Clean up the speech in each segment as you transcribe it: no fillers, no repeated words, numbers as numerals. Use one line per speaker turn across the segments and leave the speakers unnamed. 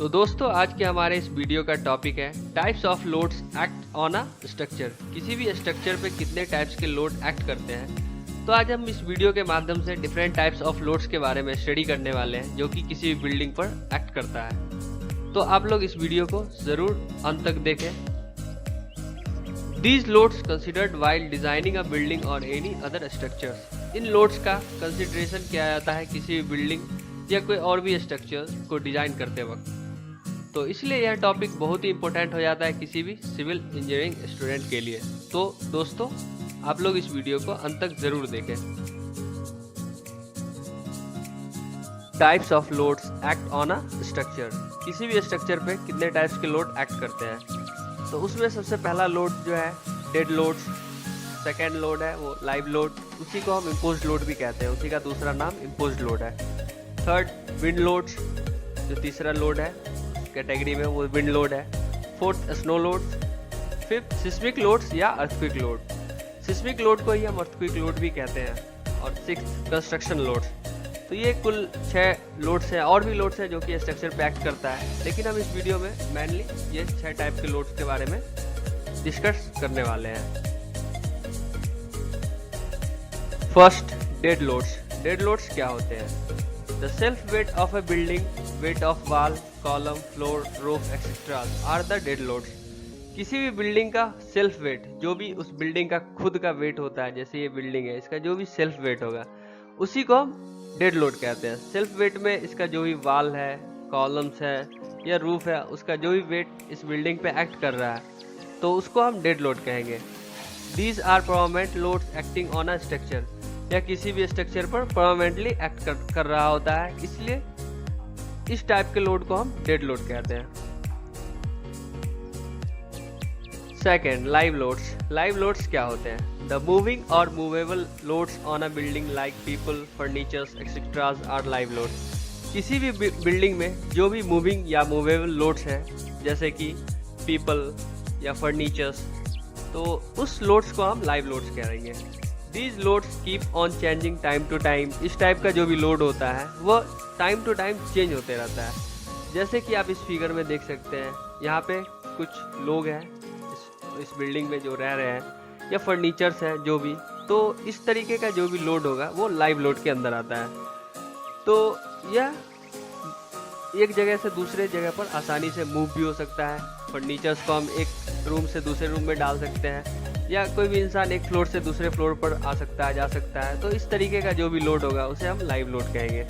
तो दोस्तों आज के हमारे इस वीडियो का टॉपिक है types of loads act on a structure. किसी भी स्ट्रक्चर पे कितने टाइप्स के लोड एक्ट करते हैं। तो आज हम इस वीडियो के माध्यम से डिफरेंट टाइप्स ऑफ लोड्स के बारे में स्टडी करने वाले हैं जो कि किसी भी बिल्डिंग पर एक्ट करता है। तो आप लोग इस वीडियो को जरूर अंत तक देखें। These loads considered while designing a building or any other structures। In loads का कंसिडरेशन किया जाता है किसी भी बिल्डिंग या कोई और भी स्ट्रक्चर को डिजाइन करते वक्त। तो इसलिए यह टॉपिक बहुत ही इंपॉर्टेंट हो जाता है किसी भी सिविल इंजीनियरिंग स्टूडेंट के लिए। तो दोस्तों आप लोग इस वीडियो को अंत तक जरूर देखें। Types of loads act on a structure. किसी भी स्ट्रक्चर पे कितने टाइप्स के लोड एक्ट करते हैं। तो उसमें सबसे पहला लोड जो है डेड लोड्स, सेकेंड लोड है वो लाइव लोड, उसी को हम इम्पोज्ड लोड भी कहते हैं, उसी का दूसरा नाम इम्पोज्ड लोड है। थर्ड विंड लोड्स, जो तीसरा लोड है कैटेगरी में वो विंड लोड है। Fourth snow loads, fifth seismic loads या अर्थक्वेक लोड, सिस्मिक लोड को ही हम अर्थक्वेक लोड भी कहते हैं। और सिक्स्थ कंस्ट्रक्शन लोड्स। तो ये कुल 6 लोड्स हैं, और भी लोड्स हैं जो कि स्ट्रक्चर पे एक्ट करता है, लेकिन हम इस वीडियो में मेनली ये 6 टाइप के लोड्स के बारे में डिस्कस करने वाले हैं। First dead loads. Dead loads क्या होते हैं? The self weight of a building, weight of wall, column, floor, roof etcetera are the dead loads. किसी भी बिल्डिंग का सेल्फ वेट, जो भी उस बिल्डिंग का खुद का वेट होता है, जैसे ये बिल्डिंग है इसका जो भी सेल्फ वेट होगा उसी को हम डेड लोड कहते हैं। सेल्फ वेट में इसका जो भी वॉल है, कॉलम्स है या रूफ है, उसका जो भी वेट इस बिल्डिंग पे एक्ट कर रहा है तो उसको हम डेड लोड कहेंगे। These are permanent loads acting on a structure, या किसी भी स्ट्रक्चर पर परमानेंटली एक्ट कर रहा होता है, इसलिए इस टाइप के लोड को हम डेड लोड कहते हैं। Second live loads. Live loads क्या होते हैं? द मूविंग और movable loads on a building like people, furnitures etceteras are live loads. किसी भी बिल्डिंग में जो भी मूविंग या मूवेबल लोड्स हैं जैसे कि पीपल या फर्नीचर्स, तो उस लोड्स को हम लाइव लोड्स कहेंगे। These loads keep on changing time to time। इस टाइप का जो भी लोड होता है वो टाइम टू टाइम चेंज होते रहता है। जैसे कि आप इस फिगर में देख सकते हैं, यहाँ पे कुछ लोग हैं इस बिल्डिंग में जो रह रहे हैं, या फर्नीचर्स हैं जो भी, तो इस तरीके का जो भी लोड होगा वो लाइव लोड के अंदर आता है। तो यह एक जगह से दूसरे जगह पर आसानी से मूव भी हो सकता है। फर्नीचर्स को हम एक रूम से दूसरे रूम में डाल सकते हैं, या कोई भी इंसान एक फ्लोर से दूसरे फ्लोर पर आ सकता है, जा सकता है। तो इस तरीके का जो भी लोड होगा उसे हम लाइव लोड कहेंगे।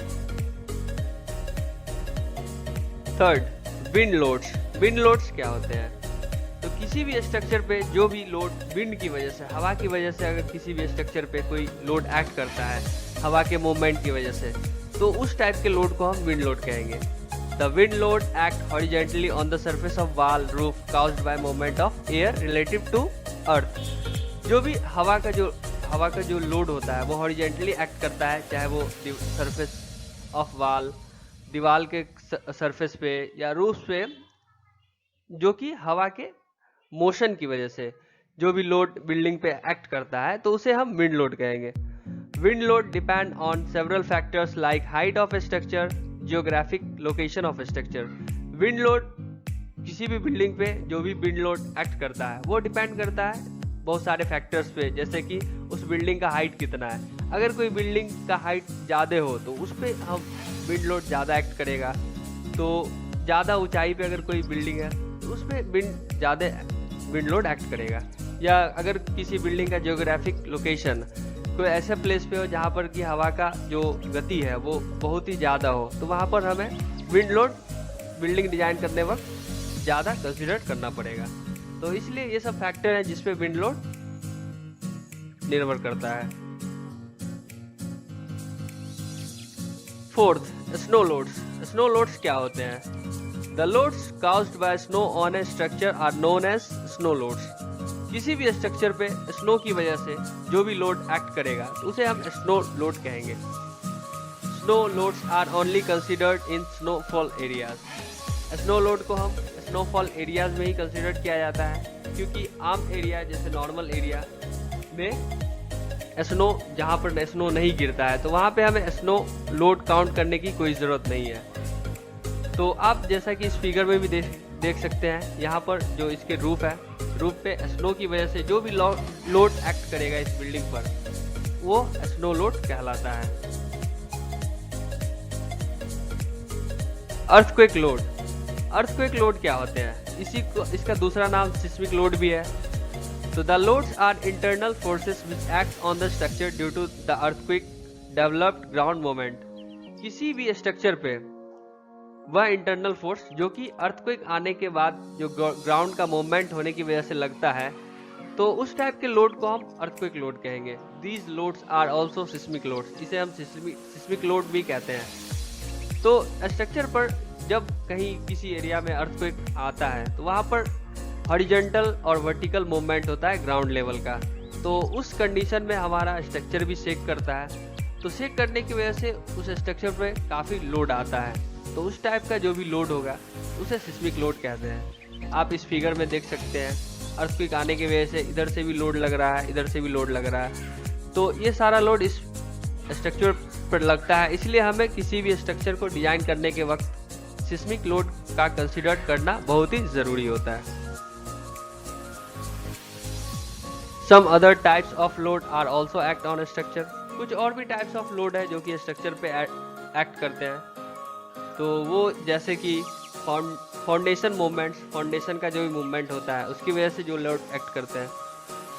Third wind loads. Wind loads क्या होते हैं? तो किसी भी स्ट्रक्चर पे जो भी लोड विंड की वजह से, हवा की वजह से अगर किसी भी स्ट्रक्चर पे कोई लोड एक्ट करता है हवा के मूवमेंट की वजह से, तो उस टाइप के लोड को हम विंड लोड कहेंगे। The wind load act horizontally on the surface of wall, roof caused by movement of air relative to earth। जो भी हवा का जो लोड होता है वो हॉरिजेंटली एक्ट करता है, चाहे वो सरफेस ऑफ वॉल, दीवार के सरफेस पे या रूफ पे, जो कि हवा के मोशन की वजह से जो भी लोड बिल्डिंग पे एक्ट करता है तो उसे हम विंड लोड कहेंगे। Wind load depend on several factors like height of structure, geographic location of structure. Wind load किसी भी बिल्डिंग पे जो भी विंड लोड एक्ट करता है वो डिपेंड करता है बहुत सारे फैक्टर्स पे, जैसे कि उस बिल्डिंग का हाइट कितना है। अगर कोई बिल्डिंग का हाइट ज़्यादा हो तो उस पर हम विंड लोड ज़्यादा एक्ट करेगा। तो ज़्यादा ऊंचाई पे अगर कोई बिल्डिंग है तो उस पर ज़्यादा विंड लोड एक्ट करेगा। या अगर किसी बिल्डिंग का जियोग्राफिक लोकेशन कोई ऐसे प्लेस पे हो जहाँ पर कि हवा का जो गति है वो बहुत ही ज़्यादा हो, तो वहाँ पर हमें विंड लोड बिल्डिंग डिजाइन करने वक्त ज़्यादा कंसिडर करना पड़ेगा। तो इसलिए ये सब फैक्टर हैं जिस पे विंड लोड निर्भर करता है। Fourth snow loads. Snow loads क्या होते हैं? The loads caused by snow on a structure are known as snow loads. किसी भी स्ट्रक्चर पे स्नो की वजह से जो भी लोड एक्ट करेगा तो उसे हम स्नो लोड कहेंगे। Snow loads are only considered in snowfall areas. Snow load को हम स्नोफॉल एरियाज में ही कंसिडर किया जाता है, क्योंकि आम एरिया जैसे नॉर्मल एरिया में स्नो, जहाँ पर स्नो नहीं गिरता है तो वहाँ पे हमें स्नो लोड काउंट करने की कोई ज़रूरत नहीं है। तो आप जैसा कि इस फिगर में भी देख सकते हैं, यहाँ पर जो इसके रूफ है, रूफ पे स्नो की वजह से जो भी लोड एक्ट करेगा इस बिल्डिंग पर, वो स्नो लोड कहलाता है। Earthquake load. अर्थक्वेक लोड क्या होते हैं? इसका दूसरा नाम सिस्मिक लोड भी है। तो the loads are internal forces which act on the structure due to the earthquake developed ground moment. किसी भी स्ट्रक्चर पे वह इंटरनल फोर्स जो कि अर्थक्वेक आने के बाद जो ग्राउंड का मूवमेंट होने की वजह से लगता है, तो उस टाइप के लोड को हम अर्थक्वेक लोड कहेंगे। These loads are also seismic loads, इसे हम सिस्मिक लोड भी कहते हैं। तो स्ट्रक्चर पर जब कहीं किसी एरिया में अर्थक्वेक आता है तो वहाँ पर हॉरिजॉन्टल और वर्टिकल मूवमेंट होता है ग्राउंड लेवल का। तो उस कंडीशन में हमारा स्ट्रक्चर भी शेक करता है। तो शेक करने की वजह से उस स्ट्रक्चर पे काफ़ी लोड आता है। तो उस टाइप का जो भी लोड होगा उसे सिस्मिक लोड कहते हैं। आप इस फिगर में देख सकते हैं, अर्थक्वेक आने की वजह से इधर से भी लोड लग रहा है, इधर से भी लोड लग रहा है। तो ये सारा लोड इस स्ट्रक्चर पर लगता है। इसलिए हमें किसी भी स्ट्रक्चर को डिजाइन करने के वक्त सिस्मिक लोड का कंसिडर करना बहुत ही ज़रूरी होता है। Some other types of load are also act on structure. कुछ और भी टाइप्स ऑफ लोड है जो कि स्ट्रक्चर पे एक्ट करते हैं। तो वो जैसे कि फाउंडेशन मूवमेंट्स, फाउंडेशन का जो भी मूवमेंट होता है उसकी वजह से जो लोड एक्ट करते हैं।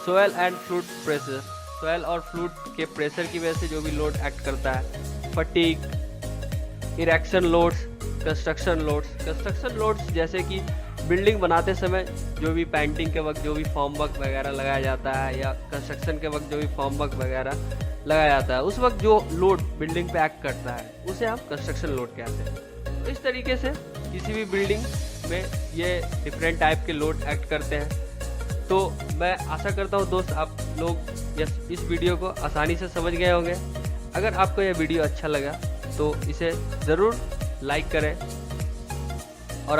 Soil and fluid pressure, soil और फ्लूइड के प्रेशर की वजह से जो भी लोड एक्ट करता है। Fatigue, erection loads, construction loads. Construction loads जैसे कि बिल्डिंग बनाते समय जो भी पेंटिंग के वक्त जो भी फॉर्म वर्क वगैरह लगाया जाता है, या कंस्ट्रक्शन के वक्त जो भी फॉर्म वर्क वगैरह लगाया जाता है, उस वक्त जो लोड बिल्डिंग पे एक्ट करता है उसे हम कंस्ट्रक्शन लोड कहते हैं। तो इस तरीके से किसी भी बिल्डिंग में ये डिफरेंट टाइप के लोड एक्ट करते हैं। तो मैं आशा करता हूँ दोस्त आप लोग इस वीडियो को आसानी से समझ गए होंगे। अगर आपको यह वीडियो अच्छा लगा तो इसे ज़रूर लाइक करें और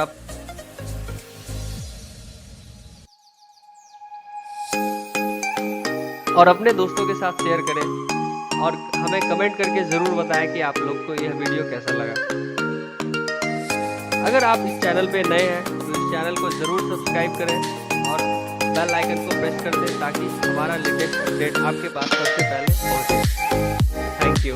अपने दोस्तों के साथ शेयर करें, और हमें कमेंट करके ज़रूर बताएं कि आप लोग को यह वीडियो कैसा लगा। अगर आप इस चैनल पे नए हैं तो इस चैनल को ज़रूर सब्सक्राइब करें और बेल आइकन को प्रेस कर दें ताकि हमारा लेटेस्ट अपडेट आपके पास सबसे पहले पहुंचे। Thank you.